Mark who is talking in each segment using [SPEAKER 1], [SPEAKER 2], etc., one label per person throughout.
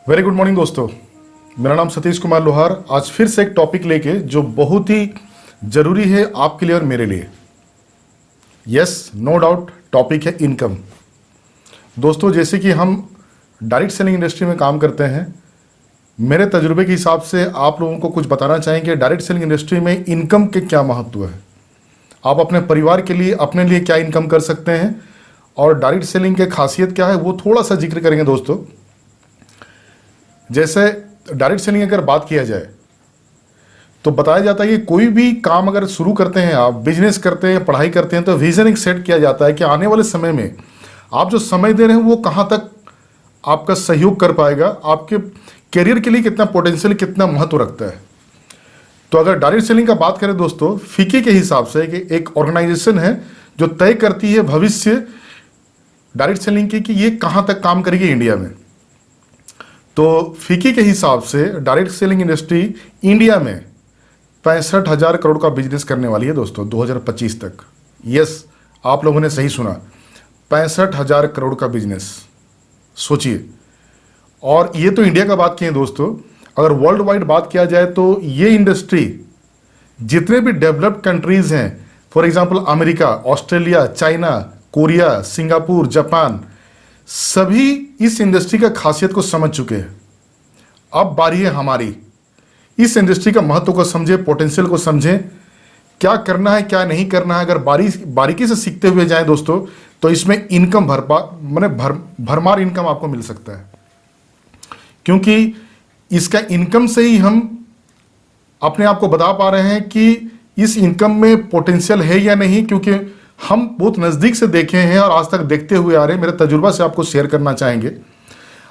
[SPEAKER 1] Very good morning दोस्तों। मेरा नाम सतीश कुमार लोहार। आज फिर से एक टॉपिक लेके जो बहुत ही ज़रूरी है आपके लिए और मेरे लिए। यस, नो डाउट, टॉपिक है इनकम। दोस्तों, जैसे कि हम डायरेक्ट सेलिंग इंडस्ट्री में काम करते हैं, मेरे तजुर्बे के हिसाब से आप लोगों को कुछ बताना चाहेंगे डायरेक्ट सेलिंग इंडस्ट्री में इनकम के क्या महत्व है। आप अपने परिवार के लिए, अपने लिए क्या इनकम कर सकते हैं और डायरेक्ट सेलिंग की खासियत क्या है, वो थोड़ा सा जिक्र करेंगे दोस्तों। जैसे डायरेक्ट सेलिंग अगर बात किया जाए तो बताया जाता है कि कोई भी काम अगर शुरू करते हैं, आप बिजनेस करते हैं, पढ़ाई करते हैं, तो विजन एक सेट किया जाता है कि आने वाले समय में आप जो समय दे रहे हैं वो कहाँ तक आपका सहयोग कर पाएगा, आपके करियर के लिए कितना पोटेंशियल, कितना महत्व रखता है। तो अगर डायरेक्ट सेलिंग का बात करें दोस्तों, फीके के हिसाब से कि एक ऑर्गेनाइजेशन है जो तय करती है भविष्य डायरेक्ट सेलिंग की कि ये कहाँ तक काम करेगी इंडिया में। तो फीकी के हिसाब से डायरेक्ट सेलिंग इंडस्ट्री इंडिया में 65,000 करोड़ का बिजनेस करने वाली है दोस्तों 2025 तक। यस, आप लोगों ने सही सुना, 65,000 करोड़ का बिजनेस। सोचिए, और ये तो इंडिया का बात किए दोस्तों। अगर वर्ल्ड वाइड बात किया जाए तो ये इंडस्ट्री जितने भी डेवलप्ड कंट्रीज हैं, for example America, Australia, China, Korea, Singapore, Japan, सभी इस इंडस्ट्री का खासियत को समझ चुके हैं। अब बारी है हमारी, इस इंडस्ट्री का महत्व को समझें, पोटेंशियल को समझें, क्या करना है क्या नहीं करना है। अगर बारीकी से सीखते हुए जाएं दोस्तों, तो इसमें इनकम भरमार इनकम आपको मिल सकता है। क्योंकि इसका इनकम से ही हम अपने आप को बता पा रहे हैं कि इस इनकम में पोटेंशियल है या नहीं, क्योंकि हम बहुत नज़दीक से देखे हैं और आज तक देखते हुए आ रहे हैं। मेरे तजुर्बा से आपको शेयर करना चाहेंगे।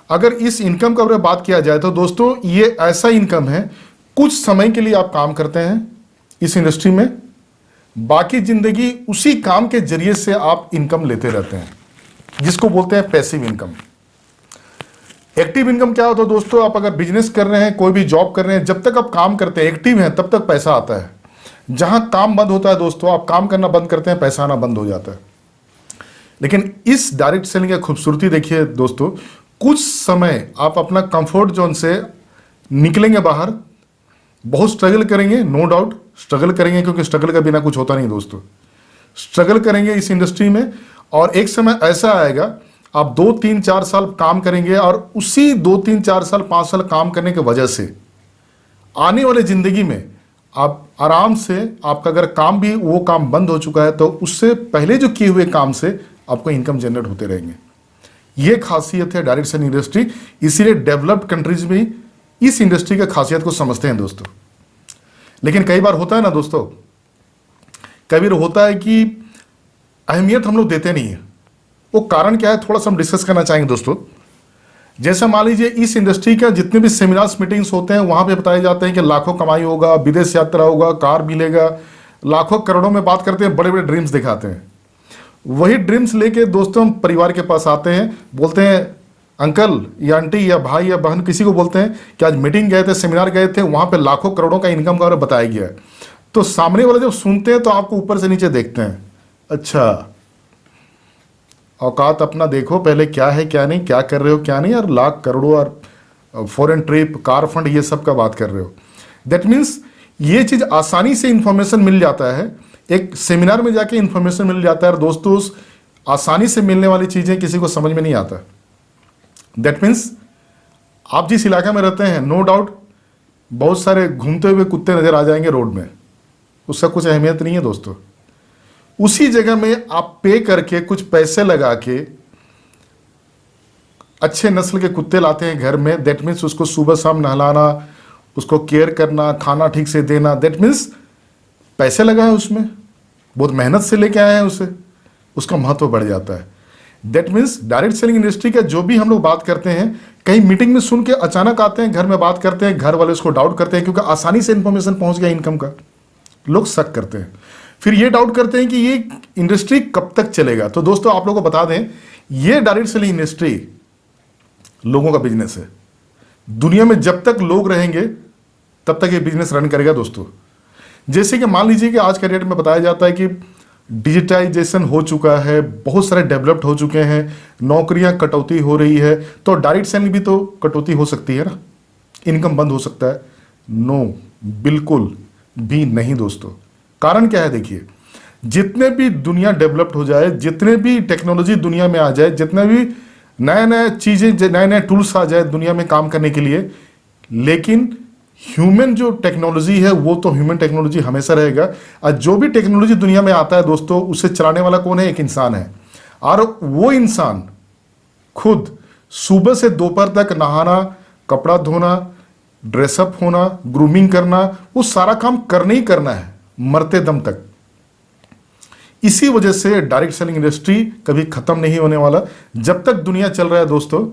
[SPEAKER 1] अगर इस इनकम का बात किया जाए तो दोस्तों, ये ऐसा इनकम है, कुछ समय के लिए आप काम करते हैं इस इंडस्ट्री में, बाकी जिंदगी उसी काम के जरिए से आप इनकम लेते रहते हैं, जिसको बोलते हैं पैसिव इनकम। एक्टिव इनकम क्या होता है दोस्तों? आप अगर बिजनेस कर रहे हैं, कोई भी जॉब कर रहे हैं, जब तक आप काम करते हैं, एक्टिव हैं, तब तक पैसा आता है। जहां काम बंद होता है दोस्तों, आप काम करना बंद करते हैं, पैसा आना बंद हो जाता है। लेकिन इस डायरेक्ट सेलिंग की खूबसूरती देखिए दोस्तों, कुछ समय आप अपना कंफर्ट जोन से निकलेंगे बाहर, बहुत स्ट्रगल करेंगे, नो डाउट स्ट्रगल करेंगे, क्योंकि स्ट्रगल के बिना कुछ होता नहीं दोस्तों। स्ट्रगल करेंगे इस इंडस्ट्री में, और एक समय ऐसा आएगा आप 2-3-4 साल काम करेंगे, और उसी 2-3-4 साल 5 साल काम करने की वजह से आने वाले जिंदगी में आप आराम से, आपका अगर काम भी वो काम बंद हो चुका है तो उससे पहले जो किए हुए काम से आपको इनकम जनरेट होते रहेंगे। ये खासियत है डायरेक्ट सेलिंग इंडस्ट्री। इसीलिए डेवलप्ड कंट्रीज में इस इंडस्ट्री की खासियत को समझते हैं दोस्तों। लेकिन कई बार होता है ना दोस्तों, कई बार होता है कि अहमियत हम लोग देते नहीं है। वो कारण क्या है, थोड़ा सा हम डिस्कस करना चाहेंगे दोस्तों। जैसे मान लीजिए, इस इंडस्ट्री का जितने भी सेमिनार्स, मीटिंग्स होते हैं, वहां पे बताए जाते हैं कि लाखों कमाई होगा, विदेश यात्रा होगा, कार मिलेगा, लाखों करोड़ों में बात करते हैं, बड़े बड़े ड्रीम्स दिखाते हैं। वही ड्रीम्स लेके दोस्तों हम परिवार के पास आते हैं, बोलते हैं अंकल या आंटी या भाई या बहन, किसी को बोलते हैं कि आज मीटिंग गए थे, सेमिनार गए थे, वहां पे लाखों करोड़ों का इनकम का बताया गया है। तो सामने वाले जब सुनते हैं तो आपको ऊपर से नीचे देखते हैं, अच्छा औकात अपना देखो पहले, क्या है क्या नहीं, क्या कर रहे हो क्या नहीं, और लाख करोड़ों और फॉरेन ट्रिप, कार फंड, ये सब का बात कर रहे हो। दैट मीन्स ये चीज़ आसानी से इंफॉर्मेशन मिल जाता है, एक सेमिनार में जाके इंफॉर्मेशन मिल जाता है। और दोस्तों, उस आसानी से मिलने वाली चीज़ें किसी को समझ में नहीं आता। दैट मीन्स आप जिस इलाके में रहते हैं, नो डाउट बहुत सारे घूमते हुए कुत्ते नजर आ जाएंगे रोड में, उसका कुछ अहमियत नहीं है दोस्तों। उसी जगह में आप पे करके कुछ पैसे लगा के अच्छे नस्ल के कुत्ते लाते हैं घर में। दैट मीन्स उसको सुबह शाम नहलाना, उसको केयर करना, खाना ठीक से देना, दैट मीन्स पैसे लगा है उसमें, बहुत मेहनत से लेके आए हैं उसे, उसका महत्व बढ़ जाता है। That means direct selling industry का जो भी हम लोग बात करते हैं, कहीं मीटिंग में सुन के अचानक आते हैं, घर में बात करते हैं, घर वाले उसको डाउट करते हैं, क्योंकि आसानी से इंफॉर्मेशन पहुंच गया इनकम का। लोग शक करते हैं, फिर ये डाउट करते हैं कि ये इंडस्ट्री कब तक चलेगा। तो दोस्तों, आप लोगों को बता दें, ये डायरेक्ट सेलिंग इंडस्ट्री लोगों का बिजनेस है। दुनिया में जब तक लोग रहेंगे तब तक ये बिजनेस रन करेगा दोस्तों। जैसे कि मान लीजिए कि आज के डेट में बताया जाता है कि डिजिटाइजेशन हो चुका है, बहुत सारे डेवलप्ड हो चुके हैं, नौकरियां कटौती हो रही है, तो डायरेक्ट सेलिंग भी तो कटौती हो सकती है ना, इनकम बंद हो सकता है? नो, बिल्कुल भी नहीं दोस्तों। कारण क्या है? देखिए, जितने भी दुनिया डेवलप्ड हो जाए, जितने भी टेक्नोलॉजी दुनिया में आ जाए, जितने भी नए नए चीजें, नए नए टूल्स आ जाए दुनिया में काम करने के लिए, लेकिन ह्यूमन जो टेक्नोलॉजी है वो तो ह्यूमन टेक्नोलॉजी हमेशा रहेगा। और जो भी टेक्नोलॉजी दुनिया में आता है दोस्तों, उसे चलाने वाला कौन है? एक इंसान है। और वो इंसान खुद सुबह से दोपहर तक नहाना, कपड़ा धोना, ड्रेसअप होना, ग्रूमिंग करना, वो सारा काम करना ही करना है मरते दम तक। इसी वजह से डायरेक्ट सेलिंग इंडस्ट्री कभी खत्म नहीं होने वाला। जब तक दुनिया चल रहा है दोस्तों,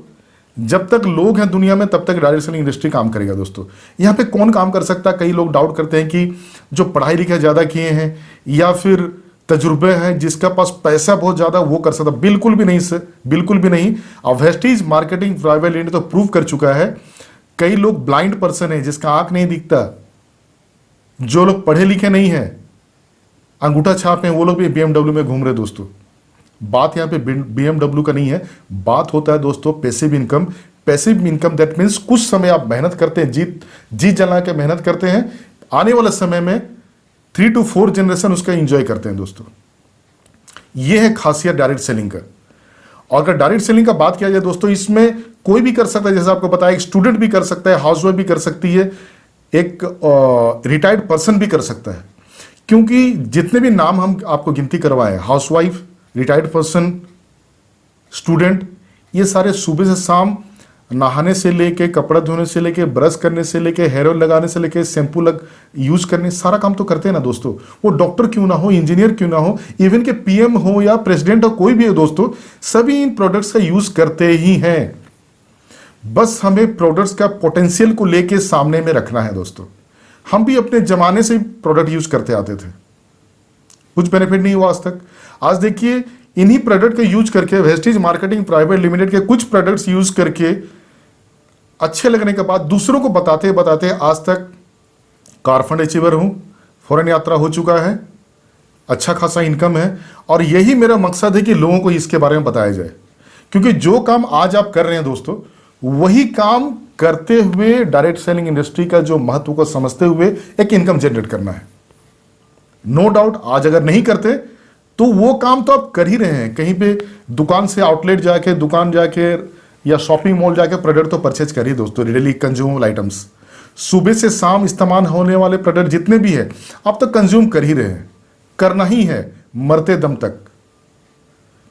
[SPEAKER 1] जब तक लोग हैं दुनिया में, तब तक डायरेक्ट सेलिंग इंडस्ट्री काम करेगा दोस्तों। यहाँ पे कौन काम कर सकता है? कई लोग डाउट करते हैं कि जो पढ़ाई लिखाई ज़्यादा किए हैं या फिर तजुर्बे हैं, जिसका पास पैसा बहुत ज़्यादा, वो कर सकता। बिल्कुल भी नहीं सर, बिल्कुल भी नहीं। अब वेस्टीज मार्केटिंग प्राइवेट लिमिटेड तो प्रूव कर चुका है। कई लोग ब्लाइंड पर्सन है, जिसका आंख नहीं दिखता, जो लोग पढ़े लिखे नहीं है, अंगूठा छाप हैं, वो लोग भी BMW में घूम रहे दोस्तों। बात यहाँ पे BMW का नहीं है, बात होता है दोस्तों passive income. Passive income that means कुछ समय आप मेहनत करते हैं, जी जला के मेहनत करते हैं, आने वाले समय में 3 to 4 जनरेशन उसका एंजॉय करते हैं दोस्तों। ये है खासियत डायरेक्ट सेलिंग का। और अगर डायरेक्ट सेलिंग का बात किया जाए दोस्तों, इसमें कोई भी कर सकता है, जैसे आपको पता है, एक स्टूडेंट भी कर सकता है, हाउसवाइफ भी कर सकती है, एक रिटायर्ड पर्सन भी कर सकता है। क्योंकि जितने भी नाम हम आपको गिनती करवाए, हाउसवाइफ, रिटायर्ड पर्सन, स्टूडेंट, ये सारे सुबह से शाम नहाने से लेके, कपड़ा धोने से लेके, ब्रश करने से लेके, हेयर ऑयल लगाने से लेके, शैम्पू यूज करने, सारा काम तो करते हैं ना दोस्तों। वो डॉक्टर क्यों ना हो, इंजीनियर क्यों ना हो, इवन के PM हो या प्रेसिडेंट हो, कोई भी हो दोस्तों, सभी इन प्रोडक्ट्स का यूज करते ही हैं। बस हमें प्रोडक्ट्स का पोटेंशियल को लेके सामने में रखना है दोस्तों। हम भी अपने जमाने से प्रोडक्ट यूज करते आते थे, कुछ बेनिफिट नहीं हुआ आज तक। आज देखिए, इन्हीं प्रोडक्ट का यूज करके वेस्टीज मार्केटिंग प्राइवेट लिमिटेड के कुछ प्रोडक्ट्स यूज करके अच्छे लगने के बाद दूसरों को बताते बताते आज तक कार फंड अचीवर हूं, फॉरेन यात्रा हो चुका है, अच्छा खासा इनकम है। और यही मेरा मकसद है कि लोगों को इसके बारे में बताया जाए, क्योंकि जो काम आज आप कर रहे हैं दोस्तों, वही काम करते हुए डायरेक्ट सेलिंग इंडस्ट्री का जो महत्व को समझते हुए एक इनकम जनरेट करना है। नो डाउट, आज अगर नहीं करते तो वो काम तो आप कर ही रहे हैं। कहीं पे दुकान से आउटलेट जाके, दुकान जाके या शॉपिंग मॉल जाके प्रोडक्ट तो परचेज करिए दोस्तों, डेली कंज्यूमेबल आइटम्स। सुबह से शाम इस्तेमाल होने वाले प्रोडक्ट जितने भी है, आप तो कंज्यूम कर ही रहे हैं, करना ही है मरते दम तक।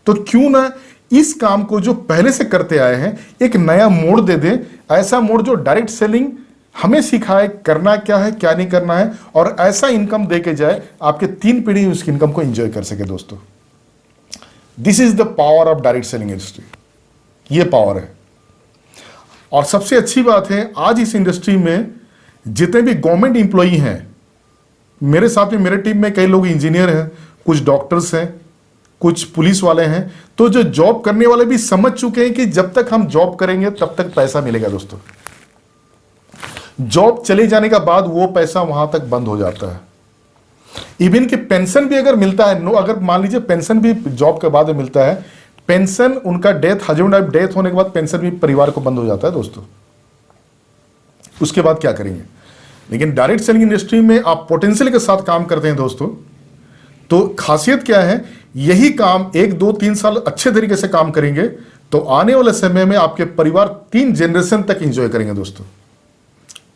[SPEAKER 1] तो क्यों ना इस काम को जो पहले से करते आए हैं एक नया मोड़ दे दें, ऐसा मोड़ जो डायरेक्ट सेलिंग हमें सिखाए करना क्या है, क्या नहीं करना है, और ऐसा इनकम दे के जाए आपके 3 पीढ़ी उस इनकम को एंजॉय कर सके दोस्तों। This is the power of direct selling industry, ये पावर है। और सबसे अच्छी बात है, आज इस इंडस्ट्री में जितने भी गवर्नमेंट इंप्लॉई हैं, मेरे साथ में मेरे टीम में कई लोग इंजीनियर हैं, कुछ डॉक्टर्स हैं, कुछ पुलिस वाले हैं, तो जो जॉब करने वाले भी समझ चुके हैं कि जब तक हम जॉब करेंगे तब तक पैसा मिलेगा दोस्तों। जॉब चले जाने का बाद वो पैसा वहां तक बंद हो जाता है। इवन कि पेंशन भी अगर मिलता है, अगर मान लीजिए पेंशन भी जॉब के बाद में मिलता है, पेंशन उनका हस्बैंड वाइफ डेथ होने के बाद पेंशन भी परिवार को बंद हो जाता है दोस्तों। उसके बाद क्या करेंगे? लेकिन डायरेक्ट सेलिंग इंडस्ट्री में आप पोटेंशियल के साथ काम करते हैं दोस्तों, तो खासियत क्या है, यही काम 1, 2, 3 साल अच्छे तरीके से काम करेंगे तो आने वाले समय में आपके परिवार 3 जनरेशन तक एंजॉय करेंगे दोस्तों।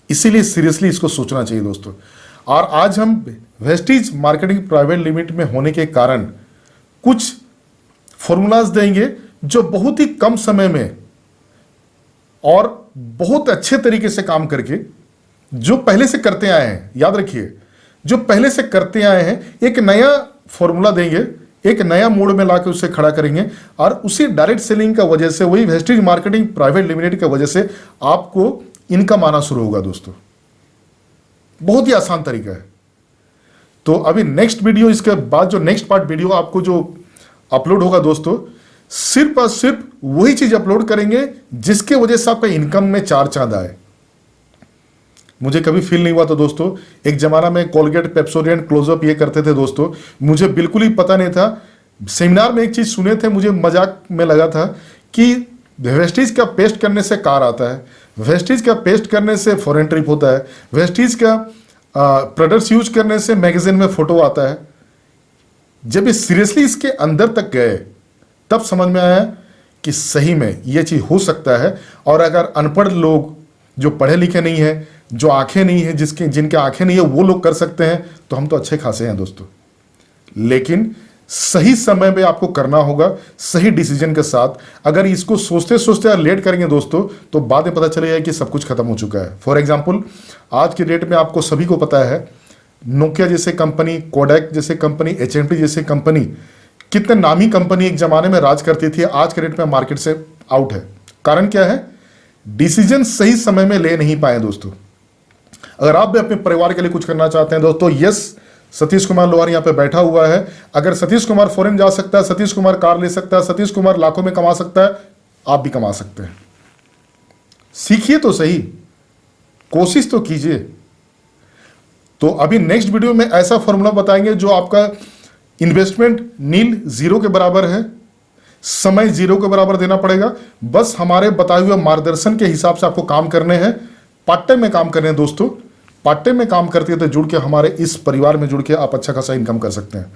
[SPEAKER 1] इसीलिए सीरियसली इसको सोचना चाहिए दोस्तों। और आज हम वेस्टीज मार्केटिंग प्राइवेट लिमिटेड में होने के कारण कुछ फॉर्मूलाज देंगे जो बहुत ही कम समय में और बहुत अच्छे तरीके से काम करके, जो पहले से करते आए हैं, याद रखिए, जो पहले से करते आए हैं, एक नया फॉर्मूला देंगे, एक नया मोड में लाकर उसे खड़ा करेंगे। और उसी डायरेक्ट सेलिंग का वजह से, वही वेस्टीज मार्केटिंग प्राइवेट लिमिटेड की वजह से आपको इनकम आना शुरू होगा दोस्तों। बहुत ही आसान तरीका है। तो अभी नेक्स्ट वीडियो, इसके बाद जो नेक्स्ट पार्ट वीडियो आपको जो अपलोड होगा दोस्तों, सिर्फ और सिर्फ वही चीज अपलोड करेंगे जिसके वजह से आपका इनकम में 4 चांद आए। मुझे कभी फील नहीं हुआ था दोस्तों। एक ज़माना में कोलगेट, पेप्सोडेंट, क्लोजअप ये करते थे दोस्तों, मुझे बिल्कुल ही पता नहीं था। सेमिनार में एक चीज़ सुने थे, मुझे मजाक में लगा था कि वेस्टीज का पेस्ट करने से कार आता है, वेस्टीज का पेस्ट करने से फॉरेन ट्रिप होता है, वेस्टीज का प्रोडक्ट्स यूज करने से मैगजीन में फोटो आता है। जब ये सीरियसली इसके अंदर तक गए तब समझ में आया कि सही में ये चीज़ हो सकता है। और अगर अनपढ़ लोग, जो पढ़े लिखे नहीं है, जो आंखें नहीं है, जिनके आंखें नहीं है, वो लोग कर सकते हैं, तो हम तो अच्छे खासे हैं दोस्तों। लेकिन सही समय में आपको करना होगा, सही डिसीजन के साथ। अगर इसको सोचते सोचते लेट करेंगे दोस्तों, तो बाद में पता चलेगा कि सब कुछ खत्म हो चुका है। फॉर एग्जाम्पल, आज की डेट में आपको सभी को पता है, नोकिया जैसे कंपनी, कोडैक जैसे कंपनी, HMT जैसे कंपनी, कितने नामी कंपनी एक जमाने में राज करती थी, आज के डेट में मार्केट से आउट है। कारण क्या है? डिसीजन सही समय में ले नहीं पाए दोस्तों। अगर आप भी अपने परिवार के लिए कुछ करना चाहते हैं दोस्तों, यस, सतीश कुमार लोहार यहां पे बैठा हुआ है। अगर सतीश कुमार फॉरेन जा सकता है, सतीश कुमार कार ले सकता है, सतीश कुमार लाखों में कमा सकता है, आप भी कमा सकते हैं। सीखिए तो सही, कोशिश तो कीजिए। तो अभी नेक्स्ट वीडियो में ऐसा फॉर्मूला बताएंगे जो आपका इन्वेस्टमेंट नील, जीरो के बराबर है, समय जीरो के बराबर देना पड़ेगा। बस हमारे बताए हुए मार्गदर्शन के हिसाब से आपको काम करने हैं, पार्ट टाइम में काम करने हैं दोस्तों। पार्ट टाइम में काम करते हैं तो जुड़ के हमारे इस परिवार में जुड़ के आप अच्छा खासा इनकम कर सकते हैं।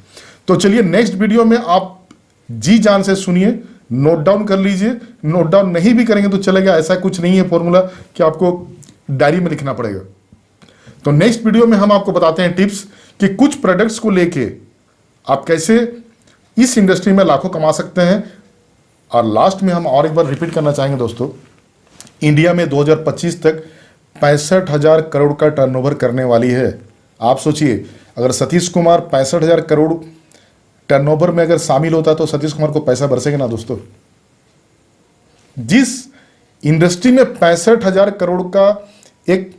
[SPEAKER 1] तो चलिए नेक्स्ट वीडियो में आप जी जान से सुनिए, नोट डाउन कर लीजिए। नोट डाउन नहीं भी करेंगे तो चलेगा, ऐसा कुछ नहीं है फॉर्मूला कि आपको डायरी में लिखना पड़ेगा। तो नेक्स्ट वीडियो में हम आपको बताते हैं टिप्स कि कुछ प्रोडक्ट्स को लेके आप कैसे इस इंडस्ट्री में लाखों कमा सकते हैं। और लास्ट में हम और एक बार रिपीट करना चाहेंगे दोस्तों, इंडिया में 2025 तक 65,000 करोड़ का टर्नओवर करने वाली है। आप सोचिए, अगर सतीश कुमार 65,000 करोड़ टर्नओवर में अगर शामिल होता तो सतीश कुमार को पैसा बरसेगा ना दोस्तों। जिस इंडस्ट्री में 65,000 करोड़ का एक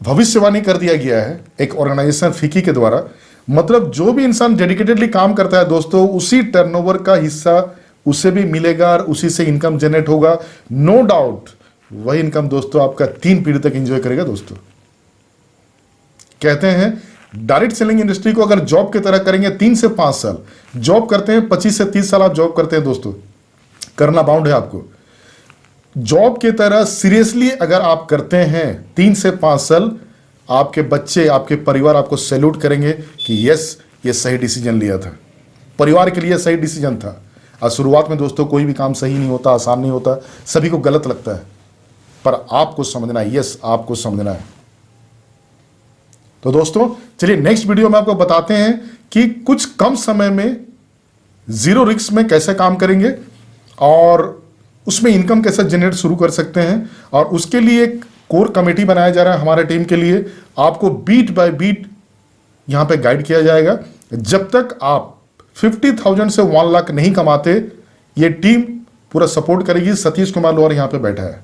[SPEAKER 1] भविष्यवाणी कर दिया गया है एक ऑर्गेनाइजेशन फिकी के द्वारा, मतलब जो भी इंसान डेडिकेटेडली काम करता है दोस्तों, उसी टर्नओवर का हिस्सा उसे भी मिलेगा और उसी से इनकम जनरेट होगा। नो डाउट वही इनकम दोस्तों आपका 3 पीढ़ी तक एंजॉय करेगा दोस्तों। कहते हैं डायरेक्ट सेलिंग इंडस्ट्री को अगर जॉब की तरह करेंगे 3 से 5 साल जॉब करते हैं, 25 से 30 साल आप जॉब करते हैं दोस्तों, करना बाउंड है आपको। जॉब की तरह सीरियसली अगर आप करते हैं 3 से 5 साल, आपके बच्चे, आपके परिवार आपको सैल्यूट करेंगे कि यस, ये सही डिसीजन लिया था, परिवार के लिए सही डिसीजन था। और शुरुआत में दोस्तों कोई भी काम सही नहीं होता, आसान नहीं होता, सभी को गलत लगता है, पर आपको समझना है, यस आपको समझना है। तो दोस्तों चलिए नेक्स्ट वीडियो में आपको बताते हैं कि कुछ कम समय में जीरो रिस्क में कैसे काम करेंगे और उसमें इनकम कैसे जनरेट शुरू कर सकते हैं। और उसके लिए एक कोर कमेटी बनाया जा रहा है हमारे टीम के लिए, आपको बीट बाय बीट यहां पे गाइड किया जाएगा। जब तक आप 50,000 से 1 लाख नहीं कमाते, ये टीम पूरा सपोर्ट करेगी। सतीश कुमार लोहार यहां पे बैठा है,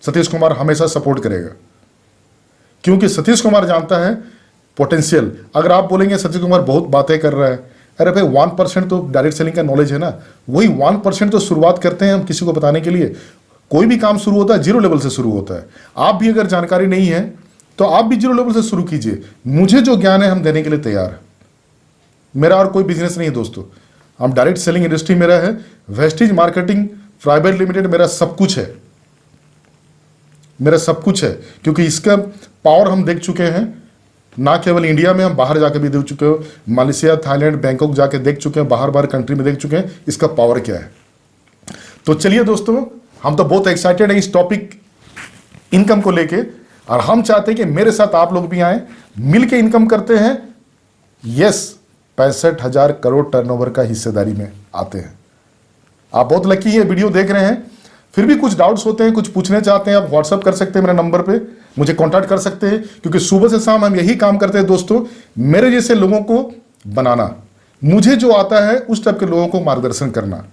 [SPEAKER 1] सतीश कुमार हमेशा सपोर्ट करेगा, क्योंकि सतीश कुमार जानता है पोटेंशियल। अगर आप बोलेंगे सतीश कुमार बहुत बातें कर रहा है, अरे भाई 1% तो डायरेक्ट सेलिंग का नॉलेज है ना, वही 1% तो शुरुआत करते हैं हम किसी को बताने के लिए। कोई भी काम शुरू होता है जीरो लेवल से शुरू होता है। आप भी अगर जानकारी नहीं है तो आप भी जीरो लेवल से शुरू कीजिए। मुझे जो ज्ञान है हम देने के लिए तैयार है। मेरा और कोई बिजनेस नहीं है दोस्तों, हम डायरेक्ट सेलिंग इंडस्ट्री मेरा है, वेस्टीज मार्केटिंग प्राइवेट लिमिटेड मेरा सब कुछ है, मेरा सब कुछ है। क्योंकि इसका पावर हम देख चुके हैं, ना केवल इंडिया में, हम बाहर जाके भी देख चुके हो, मलेशिया, थाईलैंड, बैंकॉक जाके देख चुके हैं, बाहर कंट्री में देख चुके हैं इसका पावर क्या है। तो चलिए दोस्तों, हम तो बहुत एक्साइटेड हैं इस टॉपिक इनकम को लेके, और हम चाहते हैं कि मेरे साथ आप लोग भी आए, मिलके इनकम करते हैं। यस, 65,000 करोड़ टर्नओवर का हिस्सेदारी में आते हैं। आप बहुत लकी है, वीडियो देख रहे हैं, फिर भी कुछ डाउट्स होते हैं, कुछ पूछने चाहते हैं, आप व्हाट्सअप कर सकते हैं मेरे नंबर पे, मुझे कांटेक्ट कर सकते हैं। क्योंकि सुबह से शाम हम यही काम करते हैं दोस्तों, मेरे जैसे लोगों को बनाना, मुझे जो आता है उस टाइप के लोगों को मार्गदर्शन करना।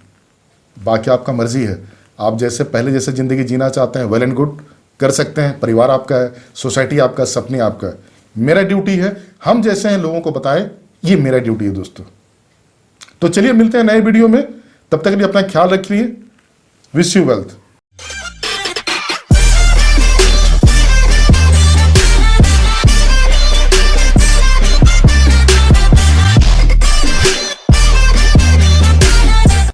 [SPEAKER 1] बाकी आपका मर्जी है, आप जैसे पहले जैसे ज़िंदगी जीना चाहते हैं, वेल एंड गुड, कर सकते हैं। परिवार आपका है, सोसाइटी आपका, सपने आपका है। मेरा ड्यूटी है हम जैसे हैं लोगों को बताएं, ये मेरा ड्यूटी है दोस्तों। तो चलिए मिलते हैं नए वीडियो में, तब तक के लिए अपना ख्याल रखिए। Wish you wealth.